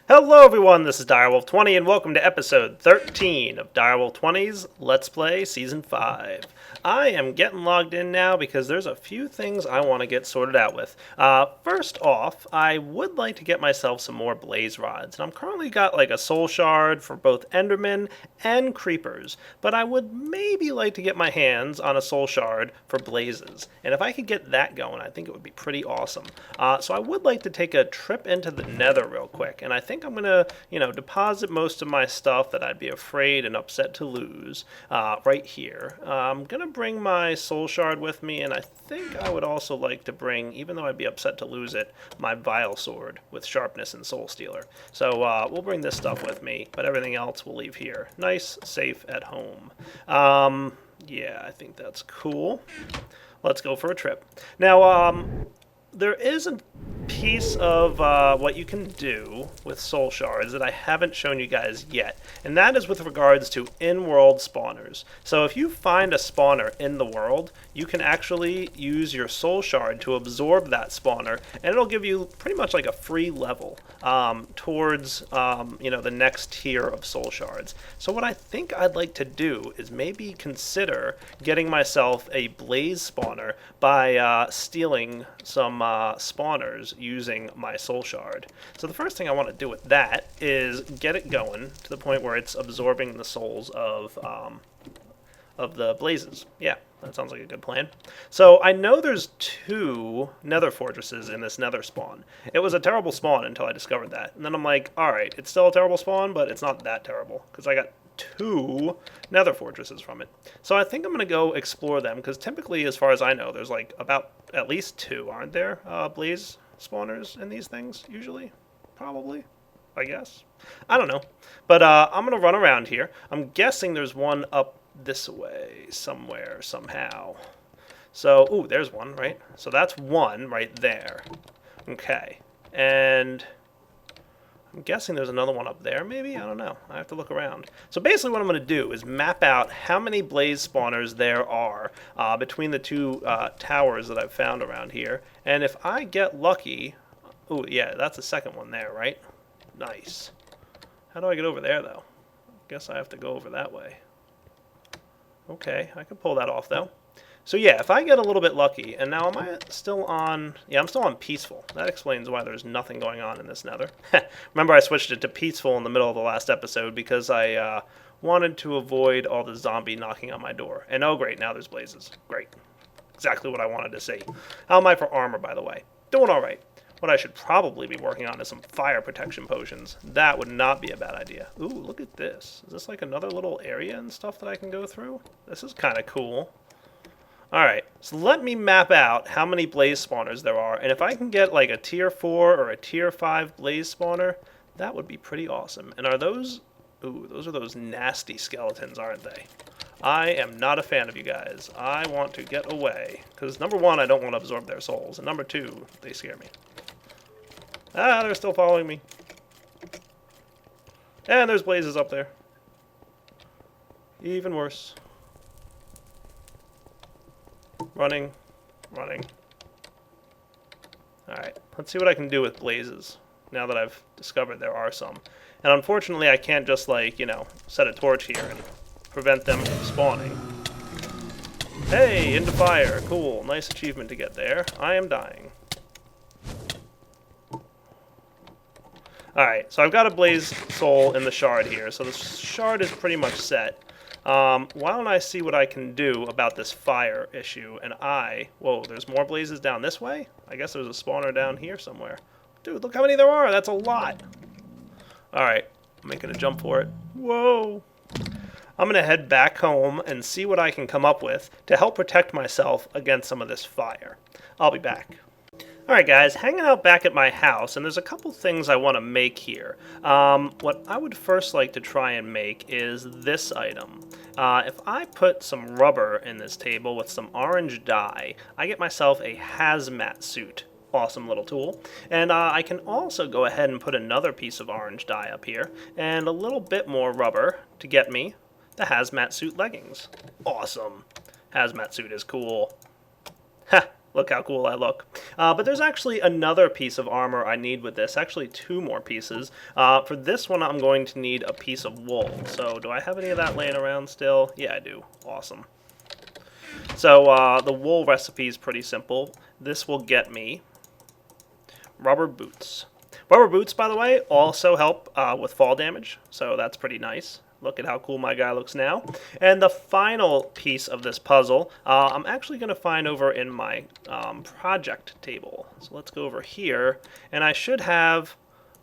Hello everyone, this is Direwolf20 and welcome to episode 13 of Direwolf 20's Let's Play Season 5. I am getting logged in now because there's a few things I want to get sorted out with. First off, I would like to get myself some more blaze rods, and I'm currently got like a soul shard for both endermen and creepers, but I would maybe like to get my hands on a soul shard for blazes, and if I could get that going, I think it would be pretty awesome. So I would like to take a trip into the Nether real quick, and I think I'm gonna, deposit most of my stuff that I'd be afraid and upset to lose right here. I'm gonna bring my soul shard with me, and I think I would also like to bring, even though I'd be upset to lose it, my vile sword with sharpness and soul stealer. So we'll bring this stuff with me, but everything else we'll leave here. Nice, safe at home. Yeah, I think that's cool. Let's go for a trip. Now, there is a piece of what you can do with soul shards that I haven't shown you guys yet, and that is with regards to in-world spawners. So if you find a spawner in the world, you can actually use your soul shard to absorb that spawner, and it'll give you pretty much like a free level towards the next tier of soul shards. So what I think I'd like to do is maybe consider getting myself a blaze spawner by stealing some spawners using my soul shard. So the first thing I want to do with that is get it going to the point where it's absorbing the souls of the blazes. Yeah, that sounds like a good plan. So I know there's 2 nether fortresses in this nether spawn. It was a terrible spawn until I discovered that. And then I'm like, alright, it's still a terrible spawn, but it's not that terrible, because I got 2 nether fortresses from it. So I think I'm going to go explore them, because typically, as far as I know, there's like about at least 2, aren't there, blaze spawners in these things, usually? Probably, I guess. I don't know. But I'm going to run around here. I'm guessing there's one up this way somewhere, somehow. So, ooh, there's one, right? So that's one right there. Okay. And I'm guessing there's another one up there, maybe? I don't know. I have to look around. So basically what I'm going to do is map out how many blaze spawners there are between the 2 towers that I've found around here. And if I get lucky... Ooh, yeah, that's the second one there, right? Nice. How do I get over there, though? Guess I have to go over that way. Okay, I can pull that off, though. So yeah, if I get a little bit lucky, and now am I still on... Yeah, I'm still on peaceful. That explains why there's nothing going on in this nether. Remember, I switched it to peaceful in the middle of the last episode because I wanted to avoid all the zombie knocking on my door. And oh great, now there's blazes. Great. Exactly what I wanted to see. How am I for armor, by the way? Doing alright. What I should probably be working on is some fire protection potions. That would not be a bad idea. Ooh, look at this. Is this like another little area and stuff that I can go through? This is kind of cool. Alright, so let me map out how many blaze spawners there are, and if I can get like a tier 4 or a tier 5 blaze spawner, that would be pretty awesome. And are those... Ooh, those are those nasty skeletons, aren't they? I am not a fan of you guys. I want to get away. Because number 1, I don't want to absorb their souls, and number 2, they scare me. Ah, they're still following me. And there's blazes up there. Even worse. Running. Running. Alright, let's see what I can do with blazes, now that I've discovered there are some. And unfortunately, I can't just, like, set a torch here and prevent them from spawning. Hey, into fire. Cool. Nice achievement to get there. I am dying. Alright, so I've got a blaze soul in the shard here, so the shard is pretty much set. Why don't I see what I can do about this fire issue, and whoa, there's more blazes down this way? I guess there's a spawner down here somewhere. Dude, look how many there are, that's a lot! Alright, I'm making a jump for it. Whoa! I'm gonna head back home and see what I can come up with to help protect myself against some of this fire. I'll be back. Alright guys, hanging out back at my house, and there's a couple things I want to make here. What I would first like to try and make is this item. If I put some rubber in this table with some orange dye, I get myself a hazmat suit. Awesome little tool. And I can also go ahead and put another piece of orange dye up here, and a little bit more rubber to get me the hazmat suit leggings. Awesome. Hazmat suit is cool. Ha! Look how cool I look. But there's actually another piece of armor I need with this. Actually, two more pieces. For this one, I'm going to need a piece of wool. So do I have any of that laying around still? Yeah, I do. Awesome. So the wool recipe is pretty simple. This will get me rubber boots. Rubber boots, by the way, also help with fall damage. So that's pretty nice. Look at how cool my guy looks now. And the final piece of this puzzle, I'm actually going to find over in my project table. So let's go over here, and I should have,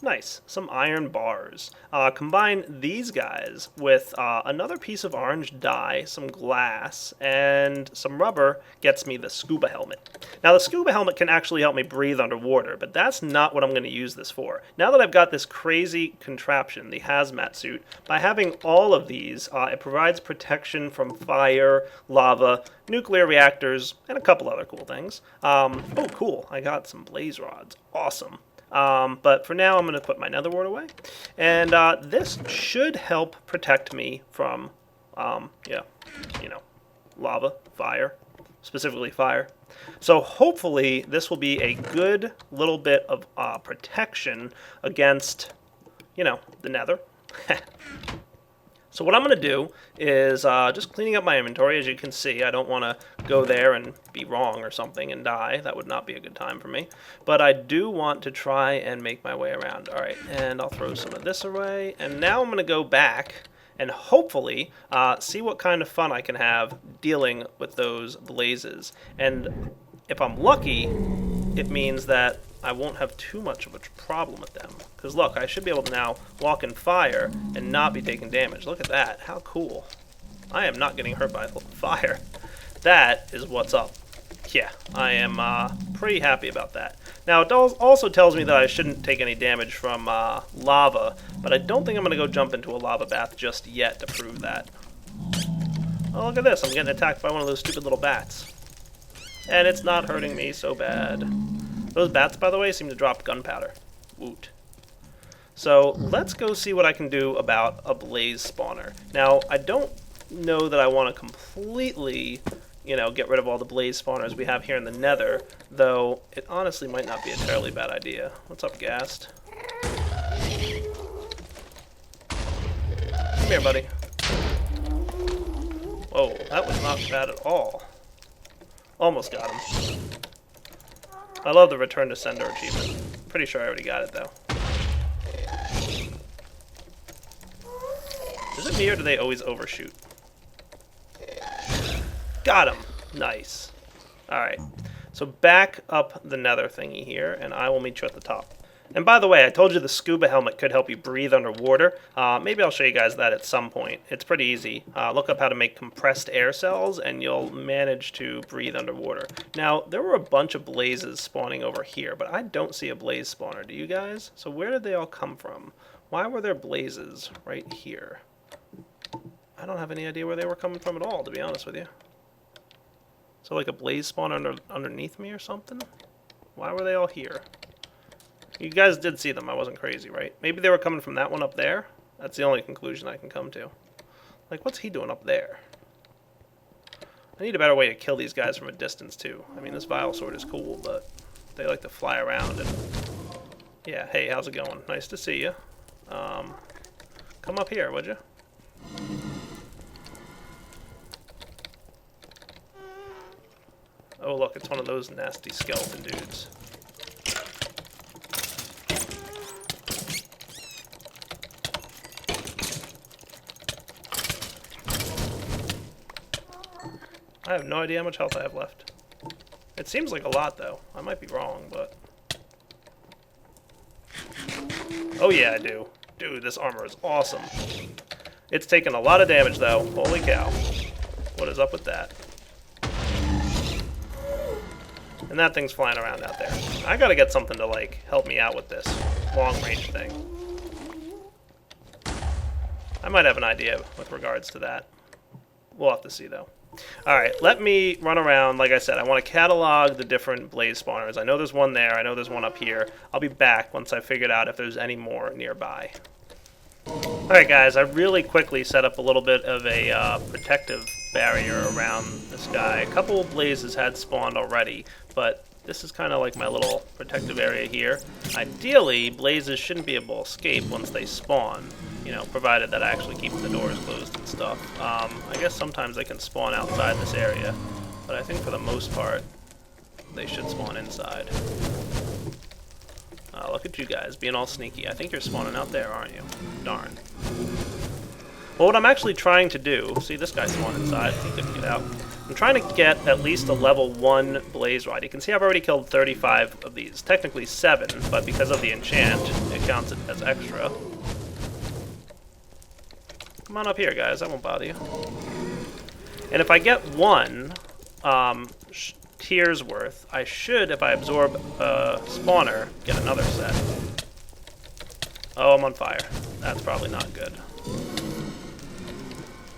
nice, some iron bars. Combine these guys with another piece of orange dye, some glass, and some rubber gets me the scuba helmet. Now the scuba helmet can actually help me breathe underwater, but that's not what I'm going to use this for. Now that I've got this crazy contraption, the hazmat suit, by having all of these, it provides protection from fire, lava, nuclear reactors, and a couple other cool things. Oh cool, I got some blaze rods. Awesome. But for now, I'm going to put my nether wart away. And this should help protect me from, lava, fire, specifically fire. So hopefully this will be a good little bit of protection against, the nether. So what I'm going to do is just cleaning up my inventory. As you can see, I don't want to go there and be wrong or something and die. That would not be a good time for me. But I do want to try and make my way around. All right, and I'll throw some of this away. And now I'm going to go back and hopefully see what kind of fun I can have dealing with those blazes. And if I'm lucky, it means that I won't have too much of a problem with them. Because look, I should be able to now walk in fire and not be taking damage. Look at that. How cool. I am not getting hurt by fire. That is what's up. Yeah, I am pretty happy about that. Now, it also tells me that I shouldn't take any damage from lava, but I don't think I'm going to go jump into a lava bath just yet to prove that. Oh, look at this. I'm getting attacked by one of those stupid little bats. And it's not hurting me so bad. Those bats, by the way, seem to drop gunpowder. Woot. So let's go see what I can do about a blaze spawner. Now, I don't know that I want to completely, get rid of all the blaze spawners we have here in the nether, though it honestly might not be a terribly bad idea. What's up, Ghast? Come here, buddy. Whoa, that was not bad at all. Almost got him. I love the Return to Sender achievement. Pretty sure I already got it, though. Is it me, or do they always overshoot? Got him! Nice. Alright. So back up the nether thingy here, and I will meet you at the top. And by the way, I told you the scuba helmet could help you breathe underwater. Maybe I'll show you guys that at some point. It's pretty easy. Look up how to make compressed air cells, and you'll manage to breathe underwater. Now, there were a bunch of blazes spawning over here, but I don't see a blaze spawner. Do you guys? So where did they all come from? Why were there blazes right here? I don't have any idea where they were coming from at all, to be honest with you. So like a blaze spawner underneath me or something? Why were they all here? You guys did see them. I wasn't crazy, right? Maybe they were coming from that one up there? That's the only conclusion I can come to. Like, what's he doing up there? I need a better way to kill these guys from a distance, too. I mean, this vile sword is cool, but they like to fly around and... Yeah, hey, how's it going? Nice to see you. Come up here, would you? Oh, look, it's one of those nasty skeleton dudes. I have no idea how much health I have left. It seems like a lot, though. I might be wrong, but... Oh yeah, I do. Dude, this armor is awesome. It's taken a lot of damage, though. Holy cow. What is up with that? And that thing's flying around out there. I gotta get something to, like, help me out with this long-range thing. I might have an idea with regards to that. We'll have to see, though. Alright, let me run around. Like I said, I want to catalog the different blaze spawners. I know there's one there. I know there's one up here. I'll be back once I figured out if there's any more nearby. Alright, guys, I really quickly set up a little bit of a protective barrier around this guy. A couple of blazes had spawned already, but this is kind of like my little protective area here. Ideally, blazes shouldn't be able to escape once they spawn, you know, provided that I actually keep the doors closed and stuff. I guess sometimes they can spawn outside this area, but I think for the most part, they should spawn inside. Look at you guys, being all sneaky. I think you're spawning out there, aren't you? Darn. Well, what I'm actually trying to do... See, this guy spawned inside. He couldn't get out. I'm trying to get at least a level 1 blaze rod. You can see I've already killed 35 of these. Technically 7, but because of the enchant, it counts it as extra. Come on up here, guys. I won't bother you. And if I get 1... tiers worth, I should, if I absorb a spawner, get another set. Oh, I'm on fire. That's probably not good.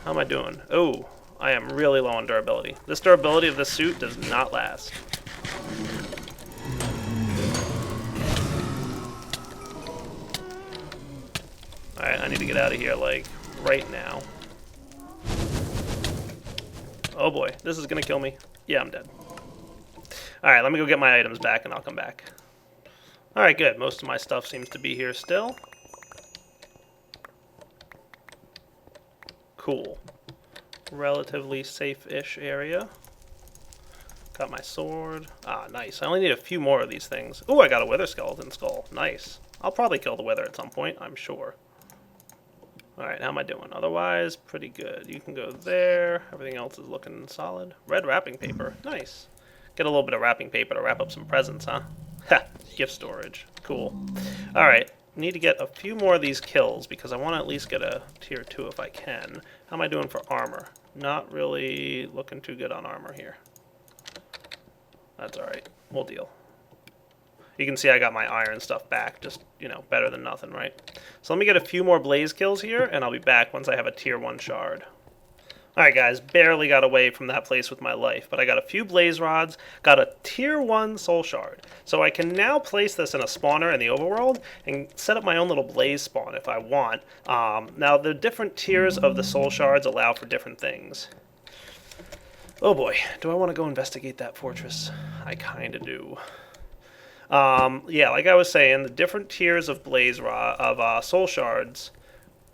How am I doing? Oh, I am really low on durability. This durability of this suit does not last. Alright, I need to get out of here, like, right now. Oh boy, this is gonna kill me. Yeah, I'm dead. Alright, let me go get my items back and I'll come back. Alright, good. Most of my stuff seems to be here still. Cool. Relatively safe-ish area. Got my sword. Ah, nice. I only need a few more of these things. Ooh, I got a wither skeleton skull. Nice. I'll probably kill the wither at some point, I'm sure. Alright, how am I doing? Otherwise, pretty good. You can go there. Everything else is looking solid. Red wrapping paper. Nice. Get a little bit of wrapping paper to wrap up some presents, huh? Ha! Gift storage. Cool. Alright, need to get a few more of these kills because I want to at least get a tier 2 if I can. How am I doing for armor? Not really looking too good on armor here. That's alright. We'll deal. You can see I got my iron stuff back, just, you know, better than nothing, right? So let me get a few more blaze kills here, and I'll be back once I have a tier 1 shard. Alright guys, barely got away from that place with my life, but I got a few blaze rods, got a tier 1 soul shard. So I can now place this in a spawner in the overworld and set up my own little blaze spawn if I want. Now the different tiers of the soul shards allow for different things. Oh boy, do I want to go investigate that fortress? I kinda do. Yeah, like I was saying, the different tiers of soul shards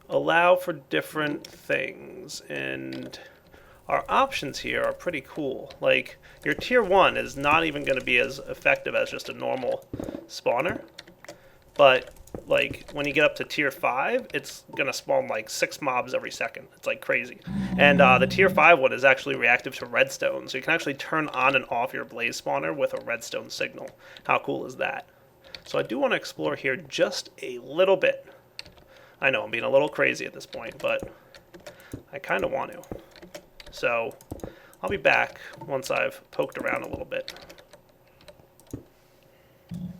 allow for different things, and our options here are pretty cool. Like, your tier 1 is not even going to be as effective as just a normal spawner, but like when you get up to tier 5, it's going to spawn like 6 mobs every second. It's like crazy. And the tier 5 one is actually reactive to redstone, so you can actually turn on and off your blaze spawner with a redstone signal. How cool is that? So I do want to explore here just a little bit. I know I'm being a little crazy at this point, but I kind of want to. So I'll be back once I've poked around a little bit.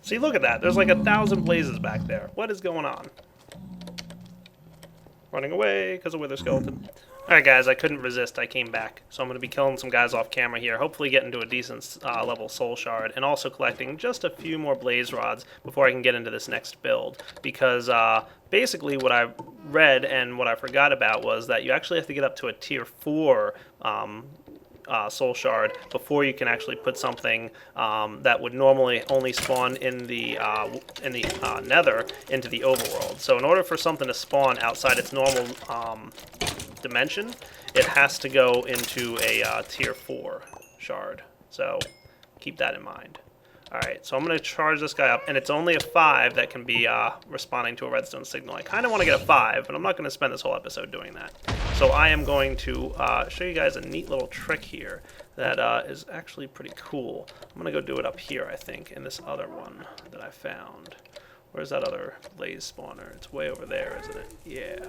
See, look at that. There's like 1,000 blazes back there. What is going on? Running away because of wither skeleton. Alright guys, I couldn't resist. I came back. So I'm going to be killing some guys off camera here. Hopefully getting to a decent level soul shard. And also collecting just a few more blaze rods before I can get into this next build. Because basically what I read and what I forgot about was that you actually have to get up to a tier 4 soul shard before you can actually put something that would normally only spawn in the Nether into the overworld. So in order for something to spawn outside its normal dimension, it has to go into a tier 4 shard. So keep that in mind. Alright, so I'm going to charge this guy up, and it's only a 5 that can be responding to a redstone signal. I kind of want to get a 5, but I'm not going to spend this whole episode doing that. So I am going to show you guys a neat little trick here that is actually pretty cool. I'm going to go do it up here, I think, in this other one that I found. Where's that other blaze spawner? It's way over there, isn't it? Yeah.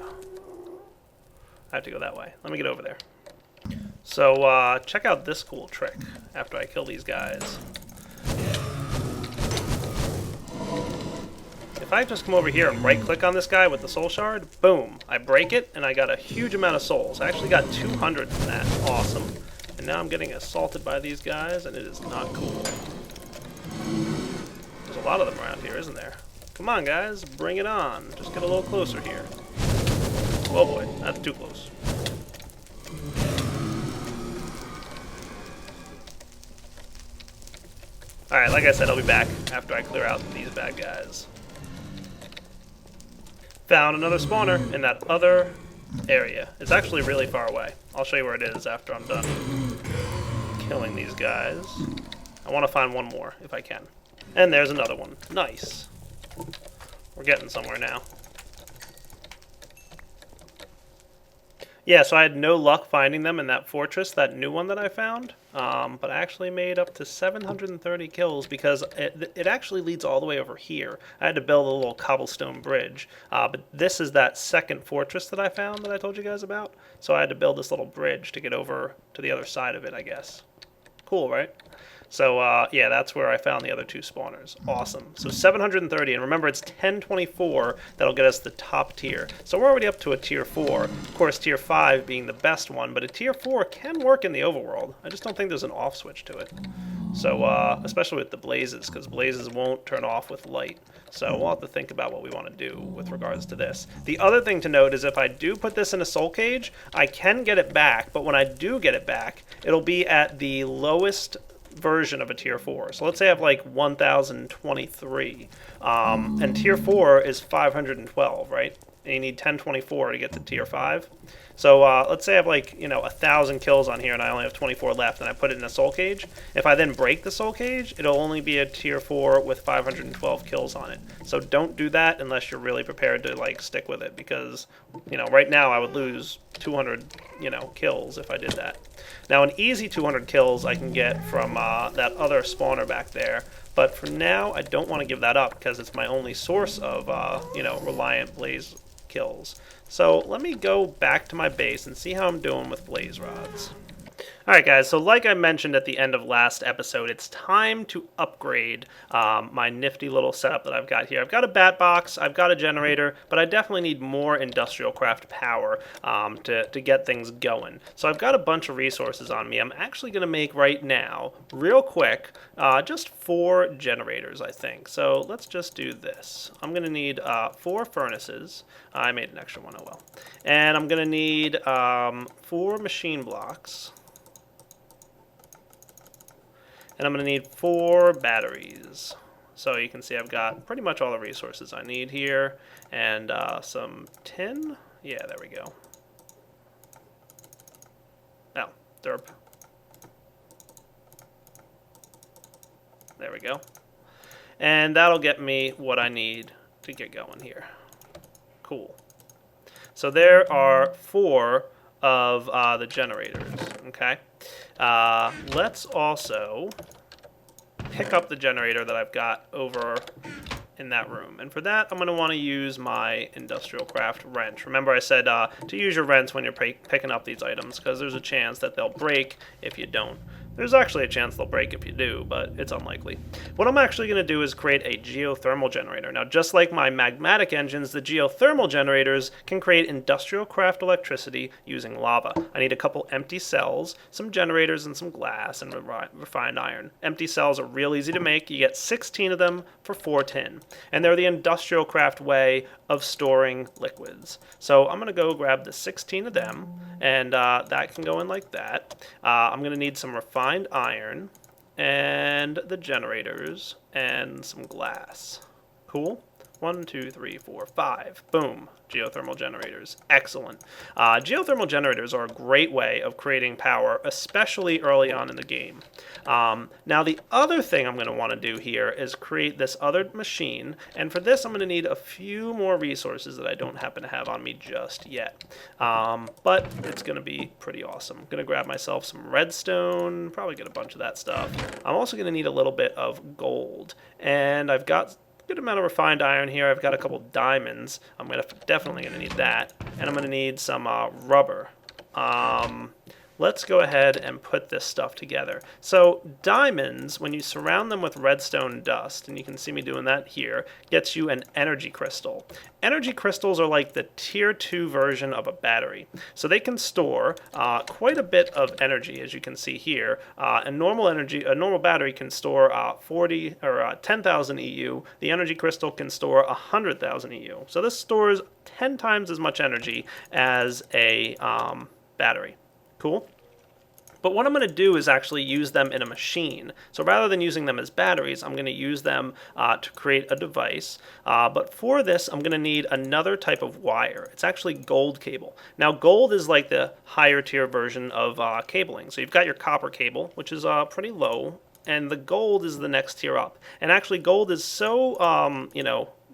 I have to go that way. Let me get over there. So check out this cool trick after I kill these guys. If I just come over here and right-click on this guy with the soul shard, boom, I break it, and I got a huge amount of souls. I actually got 200 from that. Awesome. And now I'm getting assaulted by these guys, and it is not cool. There's a lot of them around here, isn't there? Come on, guys, bring it on. Just get a little closer here. Oh boy, that's too close. Alright, like I said, I'll be back after I clear out these bad guys. Found another spawner in that other area. It's actually really far away. I'll show you where it is after I'm done killing these guys. I want to find one more if I can. And there's another one. Nice. We're getting somewhere now. Yeah, so I had no luck finding them in that fortress, that new one that I found. But I actually made up to 730 kills because it actually leads all the way over here. I had to build a little cobblestone bridge. But this is that second fortress that I found that I told you guys about. So I had to build this little bridge to get over to the other side of it, I guess. Cool, right? So, yeah, that's where I found the other two spawners. Awesome. So 730, and remember it's 1024 that'll get us the top tier. So we're already up to a tier 4. Of course, tier 5 being the best one, but a tier 4 can work in the overworld. I just don't think there's an off switch to it. So, especially with the blazes, because blazes won't turn off with light. So we'll have to think about what we want to do with regards to this. The other thing to note is if I do put this in a soul cage, I can get it back, but when I do get it back, it'll be at the lowest version of a tier 4. So let's say I have like 1023 and tier 4 is 512, right? And you need 1024 to get to tier 5. So let's say I have like 1,000 kills on here and I only have 24 left and I put it in a soul cage. If I then break the soul cage, it'll only be a tier 4 with 512 kills on it. So don't do that unless you're really prepared to like stick with it, because right now I would lose 200 kills if I did that. Now an easy 200 kills I can get from that other spawner back there, but for now I don't want to give that up because it's my only source of reliant blaze kills. So let me go back to my base and see how I'm doing with blaze rods. Alright guys, so like I mentioned at the end of last episode, it's time to upgrade my nifty little setup that I've got here. I've got a bat box, I've got a generator, but I definitely need more industrial craft power to get things going. So I've got a bunch of resources on me. I'm actually going to make right now, real quick, just 4 generators, I think. So let's just do this. I'm going to need 4 furnaces. I made an extra one, oh well. And I'm going to need 4 machine blocks. And I'm going to need 4 batteries. So you can see I've got pretty much all the resources I need here. And some tin. Yeah, there we go. Oh, derp. There we go. And that'll get me what I need to get going here. Cool. So there are 4 of the generators, okay? Let's also pick up the generator that I've got over in that room. And for that, I'm going to want to use my industrial craft wrench. Remember I said to use your wrench when you're picking up these items, because there's a chance that they'll break if you don't. There's actually a chance they'll break if you do, but it's unlikely. What I'm actually going to do is create a geothermal generator. Now, just like my magmatic engines, the geothermal generators can create industrial craft electricity using lava. I need a couple empty cells, some generators, and some glass and refined iron. Empty cells are real easy to make. You get 16 of them for 4 tin. And they're the industrial craft way of storing liquids. So I'm going to go grab the 16 of them, and that can go in like that. I'm going to need some refined iron and the generators and some glass. Cool. 1, 2, 3, 4, 5. Boom. Geothermal generators. Excellent. Geothermal generators are a great way of creating power, especially early on in the game. Now, the other thing I'm going to want to do here is create this other machine, and for this I'm going to need a few more resources that I don't happen to have on me just yet. But it's going to be pretty awesome. I'm going to grab myself some redstone, probably get a bunch of that stuff. I'm also going to need a little bit of gold, and I've got good amount of refined iron here. I've got a couple diamonds. I'm definitely going to need that. And I'm going to need some rubber. Let's go ahead and put this stuff together. So diamonds, when you surround them with redstone dust, and you can see me doing that here, gets you an energy crystal. Energy crystals are like the tier 2 version of a battery. So they can store quite a bit of energy, as you can see here. A normal battery can store 10,000 EU. The energy crystal can store 100,000 EU. So this stores 10 times as much energy as a battery. Cool. But what I'm going to do is actually use them in a machine. So rather than using them as batteries, I'm going to use them to create a device. But for this, I'm going to need another type of wire. It's actually gold cable. Now, gold is like the higher tier version of cabling. So you've got your copper cable, which is pretty low, and the gold is the next tier up. And actually, gold is so,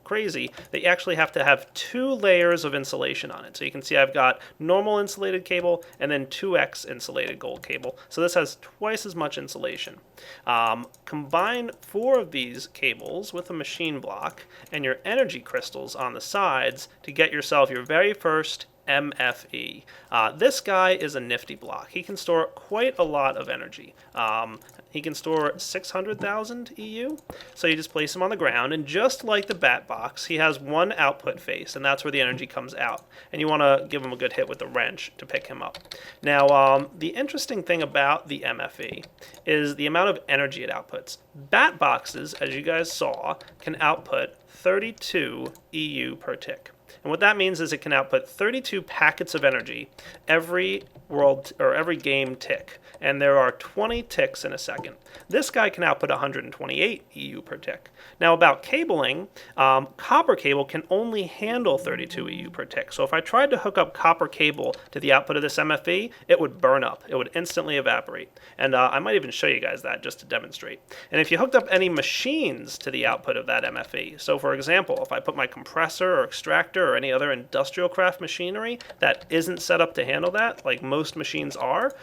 crazy that you actually have to have 2 layers of insulation on it. So you can see I've got normal insulated cable and then 2x insulated gold cable. So this has twice as much insulation. Combine 4 of these cables with a machine block and your energy crystals on the sides to get yourself your very first MFE. This guy is a nifty block. He can store quite a lot of energy. He can store 600,000 EU. So you just place him on the ground, and just like the bat box, he has one output face, and that's where the energy comes out. And you want to give him a good hit with the wrench to pick him up. Now, the interesting thing about the MFE is the amount of energy it outputs. Bat boxes, as you guys saw, can output 32 EU per tick. And what that means is it can output 32 packets of energy every game tick. And there are 20 ticks in a second. This guy can output 128 EU per tick. Now about cabling, copper cable can only handle 32 EU per tick. So if I tried to hook up copper cable to the output of this MFE, it would burn up. It would instantly evaporate. And I might even show you guys that just to demonstrate. And if you hooked up any machines to the output of that MFE, so for example, if I put my compressor or extractor or any other industrial craft machinery that isn't set up to handle that, like most machines are,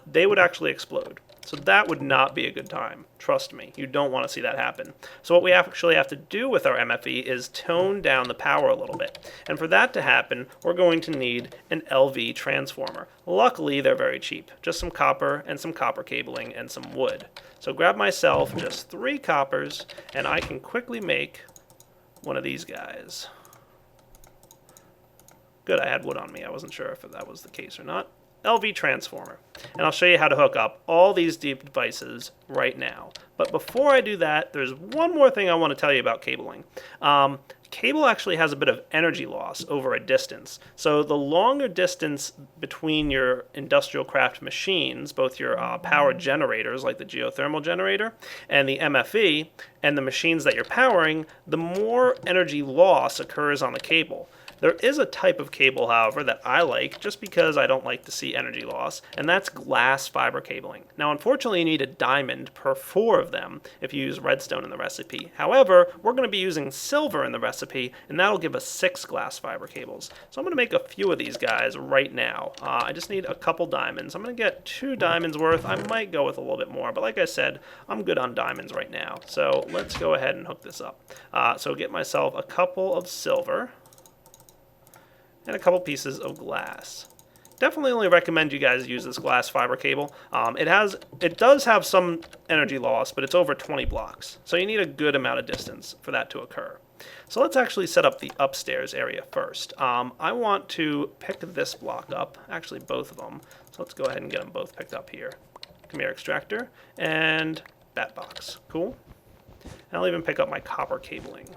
they would actually explode. So that would not be a good time. Trust me, you don't want to see that happen. So what we actually have to do with our MFE is tone down the power a little bit. And for that to happen, we're going to need an LV transformer. Luckily, they're very cheap. Just some copper and some copper cabling and some wood. So grab myself just 3 coppers, and I can quickly make one of these guys. Good, I had wood on me. I wasn't sure if that was the case or not. LV transformer. And I'll show you how to hook up all these devices right now. But before I do that, there's one more thing I want to tell you about cabling. Cable actually has a bit of energy loss over a distance. So the longer distance between your industrial craft machines, both your power generators like the geothermal generator and the MFE, and the machines that you're powering, the more energy loss occurs on the cable. There is a type of cable, however, that I like just because I don't like to see energy loss, and that's glass fiber cabling. Now, unfortunately, you need a diamond per 4 of them if you use redstone in the recipe. However, we're going to be using silver in the recipe, and that'll give us 6 glass fiber cables. So I'm going to make a few of these guys right now. I just need a couple diamonds. I'm going to get 2 diamonds worth. I might go with a little bit more, but like I said, I'm good on diamonds right now. So let's go ahead and hook this up. So get myself a couple of silver and a couple pieces of glass. Definitely only recommend you guys use this glass fiber cable. It does have some energy loss, but it's over 20 blocks. So you need a good amount of distance for that to occur. So let's actually set up the upstairs area first. I want to pick this block up, actually both of them. So let's go ahead and get them both picked up here. Come here, extractor, and bat box. Cool. And I'll even pick up my copper cabling.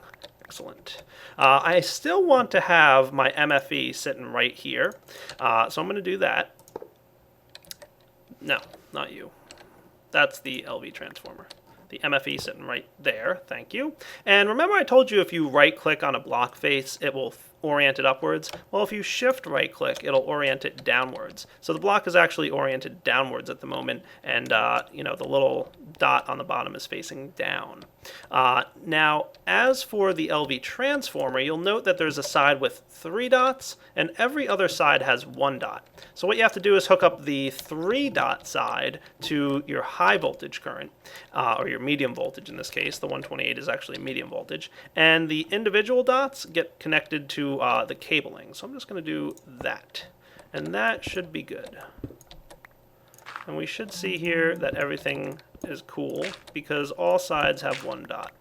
Excellent. I still want to have my MFE sitting right here, so I'm going to do that. No, not you. That's the LV transformer. The MFE sitting right there, thank you. And remember I told you if you right-click on a block face, it will orient it upwards? Well, if you shift right-click, it'll orient it downwards. So the block is actually oriented downwards at the moment, and the little dot on the bottom is facing down. Now, as for the LV transformer, you'll note that there's a side with 3 dots, and every other side has 1 dot. So what you have to do is hook up the 3-dot side to your high voltage current, or your medium voltage in this case. The 128 is actually medium voltage, and the individual dots get connected to the cabling. So I'm just going to do that, and that should be good. And we should see here that everything is cool because all sides have 1 dot.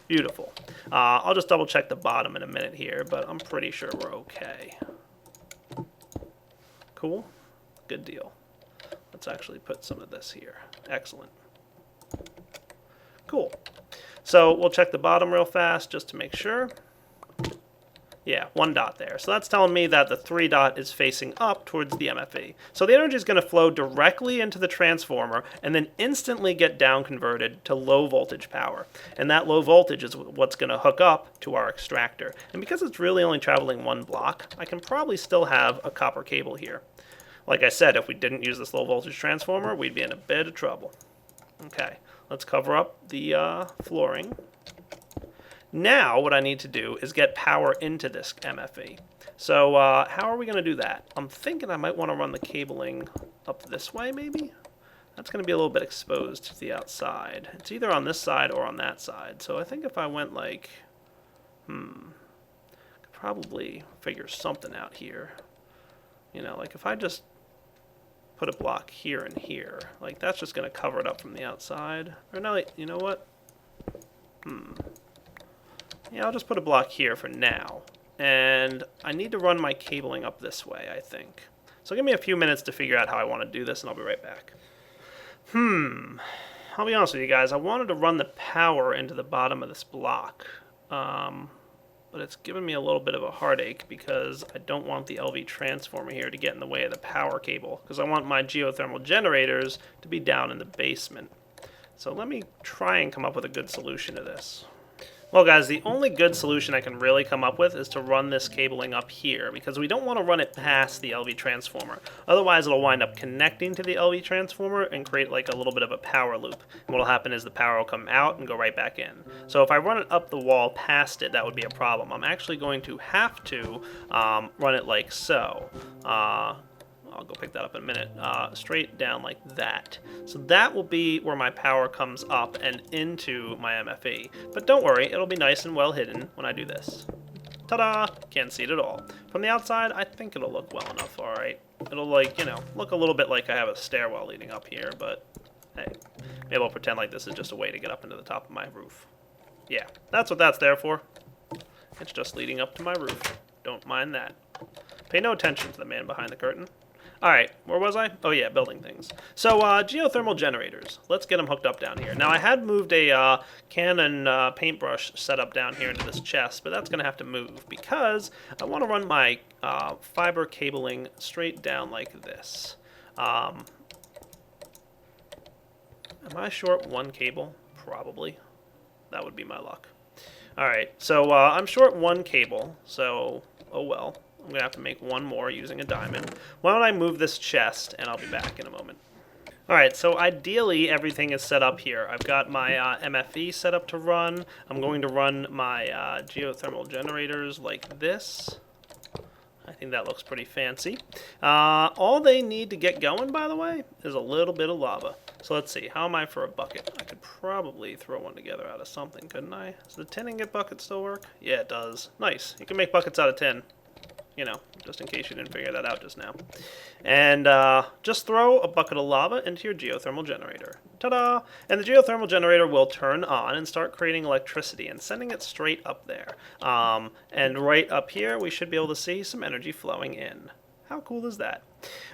Beautiful. I'll just double check the bottom in a minute here, but I'm pretty sure we're okay. Cool. Good deal. Let's actually put some of this here. Excellent. Cool. So we'll check the bottom real fast just to make sure. Yeah, 1 dot there. So that's telling me that the 3 dot is facing up towards the MFE. So the energy is going to flow directly into the transformer and then instantly get down converted to low voltage power. And that low voltage is what's going to hook up to our extractor. And because it's really only traveling 1 block, I can probably still have a copper cable here. Like I said, if we didn't use this low voltage transformer, we'd be in a bit of trouble. Okay, let's cover up the flooring. Now what I need to do is get power into this MFE. So how are we going to do that? I'm thinking I might want to run the cabling up this way maybe? That's going to be a little bit exposed to the outside. It's either on this side or on that side. So I think if I went like, could probably figure something out here. You know, like if I just put a block here and here, like that's just going to cover it up from the outside. Or no, you know what? Yeah, I'll just put a block here for now. And I need to run my cabling up this way, I think. So give me a few minutes to figure out how I want to do this, and I'll be right back. I'll be honest with you guys. I wanted to run the power into the bottom of this block. But it's given me a little bit of a heartache because I don't want the LV transformer here to get in the way of the power cable, because I want my geothermal generators to be down in the basement. So let me try and come up with a good solution to this. Well guys, the only good solution I can really come up with is to run this cabling up here, because we don't want to run it past the LV transformer. Otherwise it'll wind up connecting to the LV transformer and create like a little bit of a power loop. And what'll happen is the power will come out and go right back in. So if I run it up the wall past it, that would be a problem. I'm actually going to have to run it like so. I'll go pick that up in a minute, straight down like that. So that will be where my power comes up and into my MFE. But don't worry, it'll be nice and well hidden when I do this. Ta-da! Can't see it at all. From the outside, I think it'll look well enough, alright. It'll like, you know, look a little bit like I have a stairwell leading up here, but hey, maybe I'll pretend like this is just a way to get up into the top of my roof. Yeah, that's what that's there for. It's just leading up to my roof. Don't mind that. Pay no attention to the man behind the curtain. Alright, where was I? Oh yeah, building things. So, geothermal generators. Let's get them hooked up down here. Now, I had moved a Canon paintbrush setup down here into this chest, but that's going to have to move because I want to run my fiber cabling straight down like this. Am I short 1 cable? Probably. That would be my luck. Alright, so I'm short 1 cable, so oh well. I'm going to have to make 1 more using a diamond. Why don't I move this chest, and I'll be back in a moment. Alright, so ideally everything is set up here. I've got my MFE set up to run. I'm going to run my geothermal generators like this. I think that looks pretty fancy. All they need to get going, by the way, is a little bit of lava. So let's see, how am I for a bucket? I could probably throw one together out of something, couldn't I? Does the tin ingot bucket still work? Yeah, it does. Nice. You can make buckets out of tin. You know, just in case you didn't figure that out just now. And just throw a bucket of lava into your geothermal generator. Ta-da! And the geothermal generator will turn on and start creating electricity and sending it straight up there. And right up here, we should be able to see some energy flowing in. How cool is that?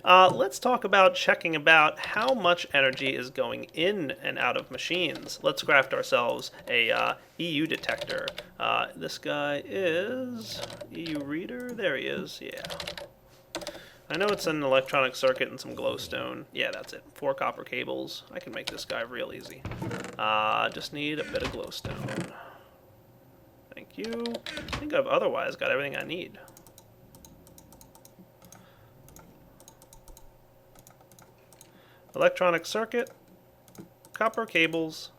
Let's talk about checking about how much energy is going in and out of machines. Let's craft ourselves a EU detector. This guy is EU reader. There he is. Yeah. I know it's an electronic circuit and some glowstone. Yeah, that's it. 4 copper cables. I can make this guy real easy. Just need a bit of glowstone. Thank you. I think I've otherwise got everything I need. Electronic circuit, copper cables,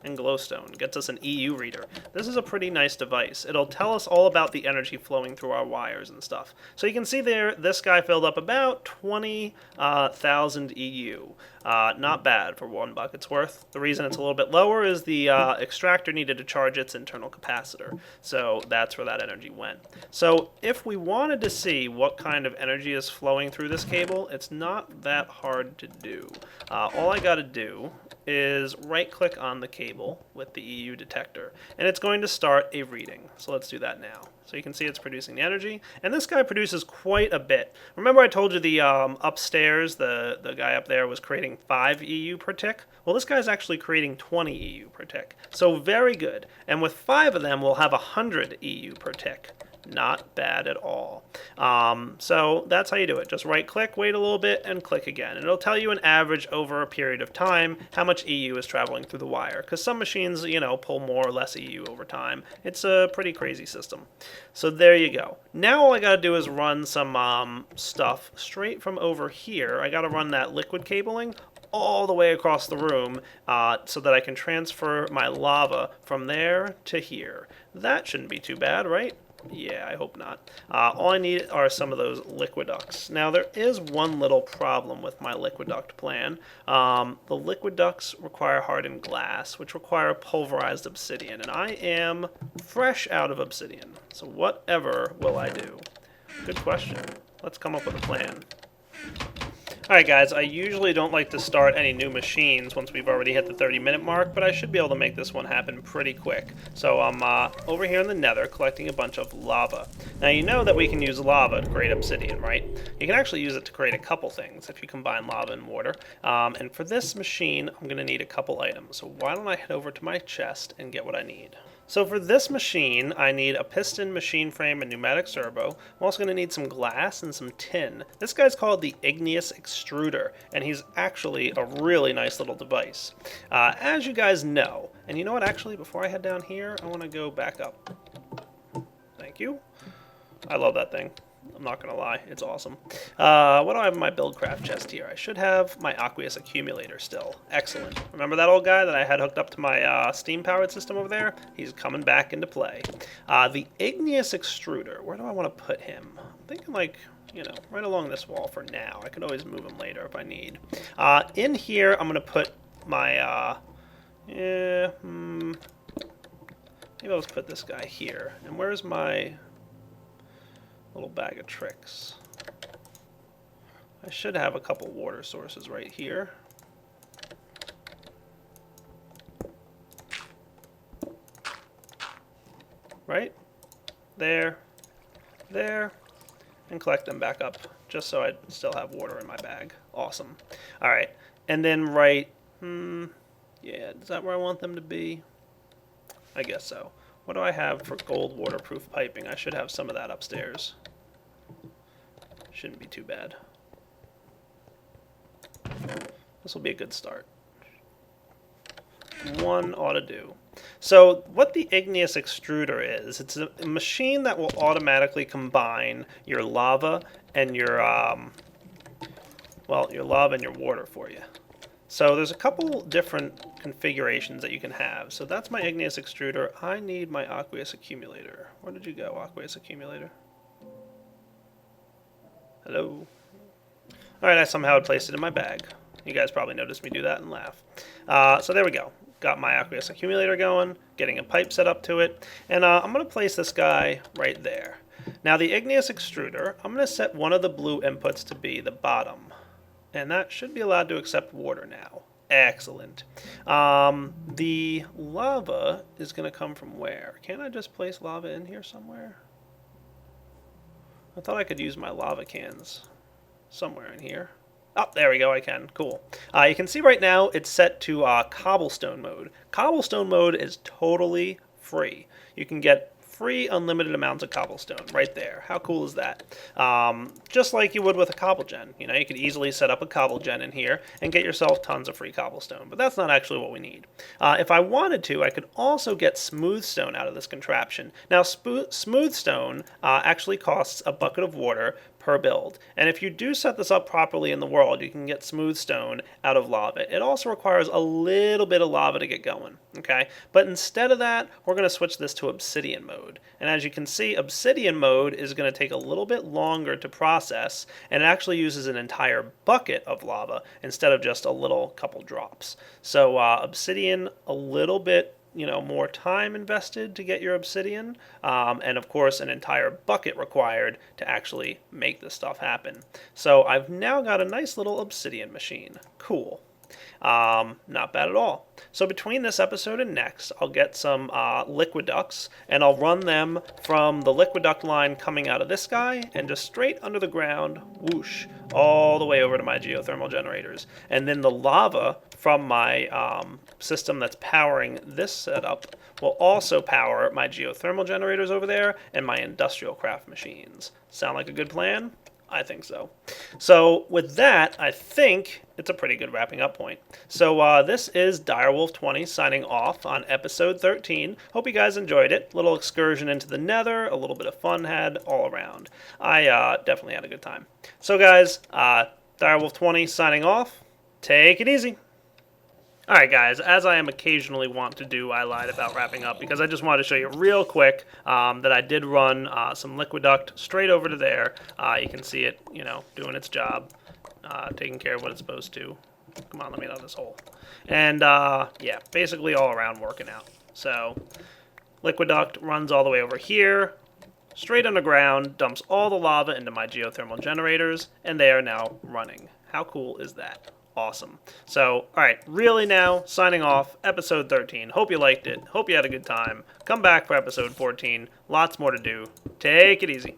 and glowstone. Gets us an EU reader. This is a pretty nice device. It'll tell us all about the energy flowing through our wires and stuff. So you can see there, this guy filled up about 20,000 EU. Not bad for 1 bucket's worth. The reason it's a little bit lower is the extractor needed to charge its internal capacitor. So that's where that energy went. So if we wanted to see what kind of energy is flowing through this cable, it's not that hard to do. All I got to do is right-click on the cable with the EU detector, and it's going to start a reading. So let's do that now. So you can see it's producing the energy, and this guy produces quite a bit. Remember I told you the upstairs, the guy up there was creating 5 EU per tick? Well, this guy's actually creating 20 EU per tick. So very good. And with 5 of them, we'll have 100 EU per tick. Not bad at all. So that's how you do it. Just right click, wait a little bit, and click again. And it'll tell you an average over a period of time how much EU is traveling through the wire. Because some machines, you know, pull more or less EU over time. It's a pretty crazy system. So there you go. Now all I got to do is run some stuff straight from over here. I got to run that liquid cabling all the way across the room so that I can transfer my lava from there to here. That shouldn't be too bad, right? Yeah, I hope not. All I need are some of those liquiducts. Now, there is one little problem with my liquiduct plan. The liquiducts require hardened glass, which require pulverized obsidian, and I am fresh out of obsidian. So whatever will I do? Good question. Let's come up with a plan. Alright guys, I usually don't like to start any new machines once we've already hit the 30-minute mark, but I should be able to make this one happen pretty quick. So I'm over here in the Nether collecting a bunch of lava. Now you know that we can use lava to create obsidian, right? You can actually use it to create a couple things if you combine lava and water. And for this machine, I'm going to need a couple items. So why don't I head over to my chest and get what I need. So for this machine, I need a piston, machine frame, and pneumatic servo. I'm also going to need some glass and some tin. This guy's called the igneous extruder, and he's actually a really nice little device. As you guys know, and you know what, actually, before I head down here, I want to go back up. Thank you. I love that thing. I'm not going to lie, it's awesome. What do I have in my buildcraft chest here? I should have my aqueous accumulator still. Excellent. Remember that old guy that I had hooked up to my steam-powered system over there? He's coming back into play. The igneous extruder, where do I want to put him? I'm thinking like, you know, right along this wall for now. I could always move him later if I need. In here, I'm going to put my, maybe I'll just put this guy here. And where's my little bag of tricks? I should have a couple water sources right here. Right? There. There. And collect them back up, just so I still have water in my bag. Awesome. Alright. And then right... yeah, is that where I want them to be? I guess so. What do I have for gold waterproof piping? I should have some of that upstairs. Shouldn't be too bad. This will be a good start. One ought to do. So what the igneous extruder is, it's a machine that will automatically combine your lava and your your lava and your water for you. So there's a couple different configurations that you can have. So that's my igneous extruder. I need my aqueous accumulator. Where did you go, aqueous accumulator? Hello? Alright, I somehow had placed it in my bag. You guys probably noticed me do that and laugh. So there we go. Got my aqueous accumulator going, getting a pipe set up to it, and I'm going to place this guy right there. Now the igneous extruder, I'm going to set one of the blue inputs to be the bottom. And that should be allowed to accept water now. Excellent. The lava is going to come from where? Can't I just place lava in here somewhere? I thought I could use my lava cans somewhere in here. Oh, there we go, I can. Cool. You can see right now it's set to cobblestone mode. Cobblestone mode is totally free. You can get free unlimited amounts of cobblestone right there. How cool is that? Just like you would with a cobblegen. You know, you could easily set up a cobblegen in here and get yourself tons of free cobblestone, but that's not actually what we need. If I wanted to, I could also get smooth stone out of this contraption. Now, smooth stone actually costs a bucket of water per build. And if you do set this up properly in the world, you can get smooth stone out of lava. It also requires a little bit of lava to get going, okay? But instead of that, we're going to switch this to obsidian mode. And as you can see, obsidian mode is going to take a little bit longer to process, and it actually uses an entire bucket of lava instead of just a little couple drops. So obsidian, a little bit more time invested to get your obsidian, and of course an entire bucket required to actually make this stuff happen. So I've now got a nice little obsidian machine. Cool. Not bad at all. So between this episode and next, I'll get some liquid ducts, and I'll run them from the liquid duct line coming out of this guy and just straight under the ground, whoosh, all the way over to my geothermal generators. And then the lava from my system that's powering this setup will also power my geothermal generators over there and my industrial craft machines. Sound like a good plan? I think so. So with that, I think it's a pretty good wrapping up point. So this is Direwolf 20 signing off on episode 13. Hope you guys enjoyed it. Little excursion into the Nether, a little bit of fun had all around. I definitely had a good time. So guys, Direwolf 20 signing off. Take it easy. Alright guys, as I am occasionally want to do, I lied about wrapping up because I just wanted to show you real quick that I did run some liquid duct straight over to there. You can see it, doing its job, taking care of what it's supposed to. Come on, let me out of this hole. And yeah, basically all around working out. So, liquid duct runs all the way over here, straight underground, dumps all the lava into my geothermal generators, and they are now running. How cool is that? Awesome. So, alright, really now, signing off, episode 13. Hope you liked it. Hope you had a good time. Come back for episode 14. Lots more to do. Take it easy.